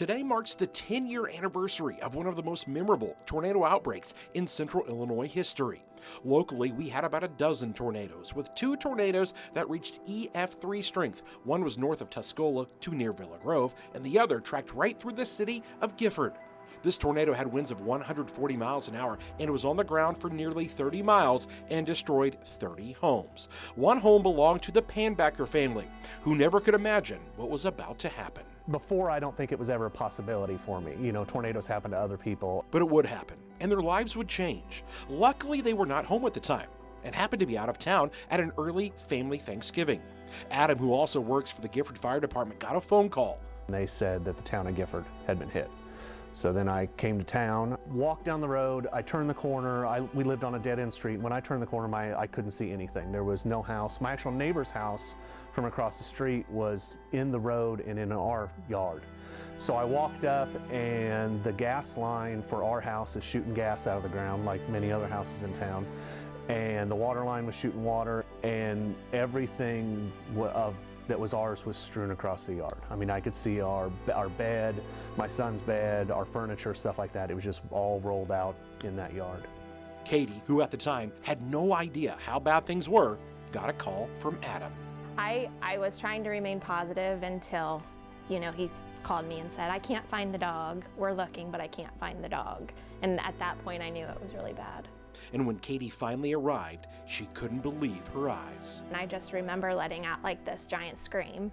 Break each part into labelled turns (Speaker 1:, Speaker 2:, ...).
Speaker 1: Today marks the 10-year anniversary of one of the most memorable tornado outbreaks in central Illinois history. Locally, we had about a dozen tornadoes, with 2 tornadoes that reached EF3 strength. One was north of Tuscola to near Villa Grove, and the other tracked right through the city of Gifford. This tornado had winds of 140 miles an hour and was on the ground for nearly 30 miles and destroyed 30 homes. One home belonged to the Pannbacker family, who never could imagine what was about to happen.
Speaker 2: Before, I don't think it was ever a possibility for me. You know, tornadoes happen to other people.
Speaker 1: But it would happen, and their lives would change. Luckily, they were not home at the time and happened to be out of town at an early family Thanksgiving. Adam, who also works for the Gifford Fire Department, got a phone call.
Speaker 2: They said that the town of Gifford had been hit. So then I came to town, walked down the road, I turned the corner. We lived on a dead-end street. When I turned the corner, I couldn't see anything. There was no house. My actual neighbor's house from across the street was in the road and in our yard. So I walked up, and the gas line for our house is shooting gas out of the ground like many other houses in town. And the water line was shooting water, and everything that was ours was strewn across the yard. I mean, I could see our bed, my son's bed, our furniture, stuff like that. It was just all rolled out in that yard.
Speaker 1: Katie, who at the time had no idea how bad things were, got a call from Adam.
Speaker 3: I was trying to remain positive until, he called me and said, "I can't find the dog. We're looking, but I can't find the dog." And at that point, I knew it was really bad.
Speaker 1: And when Katie finally arrived, she couldn't believe her eyes.
Speaker 3: And I just remember letting out like this giant scream.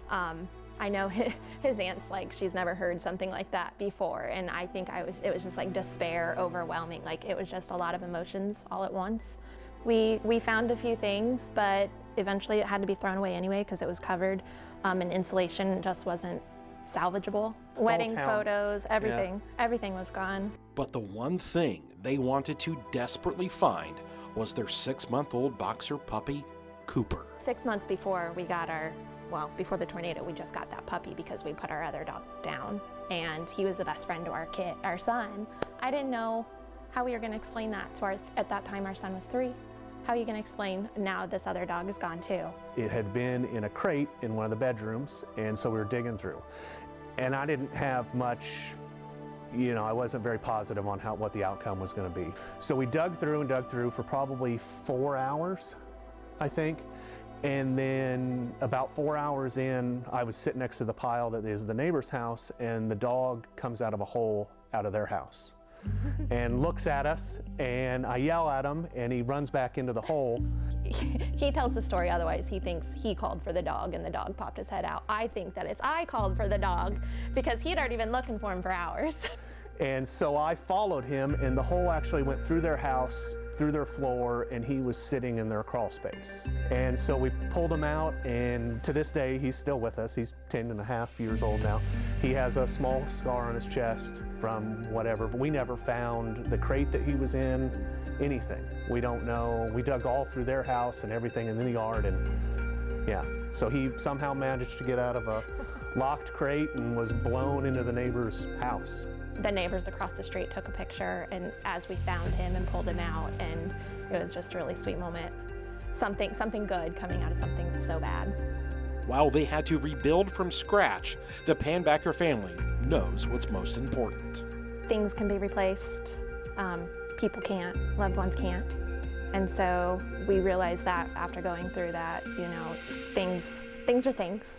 Speaker 3: I know his aunt's like, she's never heard something like that before. And I think it was just like despair, overwhelming. Like it was just a lot of emotions all at once. We found a few things, but eventually it had to be thrown away anyway because it was covered and insulation just wasn't salvageable. Wedding photos, everything, Everything was gone.
Speaker 1: But the one thing they wanted to desperately find was their 6-month-old boxer puppy, Cooper.
Speaker 3: 6 months before we got before the tornado, we just got that puppy because we put our other dog down, and he was the best friend to our son. I didn't know how we were going to explain that to at that time our son was 3. How are you going to explain now this other dog is gone too?
Speaker 2: It had been in a crate in one of the bedrooms, and so we were digging through. And I didn't have much, I wasn't very positive on what the outcome was going to be. So we dug through for probably 4 hours, I think. And then about 4 hours in, I was sitting next to the pile that is the neighbor's house, and the dog comes out of a hole out of their house and looks at us, and I yell at him, and he runs back into the hole.
Speaker 3: He tells the story otherwise. He thinks he called for the dog and the dog popped his head out. I think that I called for the dog because he'd already been looking for him for hours.
Speaker 2: And so I followed him, and the hole actually went through their house, through their floor, and he was sitting in their crawl space. And so we pulled him out, and to this day, he's still with us. He's 10.5 years old now. He has a small scar on his chest from whatever, but we never found the crate that he was in, anything. We don't know. We dug all through their house and everything in the yard, and yeah. So he somehow managed to get out of a locked crate and was blown into the neighbor's house.
Speaker 3: The neighbors across the street took a picture, and as we found him and pulled him out, and it was just a really sweet moment. Something good coming out of something so bad.
Speaker 1: While they had to rebuild from scratch, the Pannbacker family knows what's most important.
Speaker 3: Things can be replaced. People can't. Loved ones can't. And so we realized that after going through that, things are things.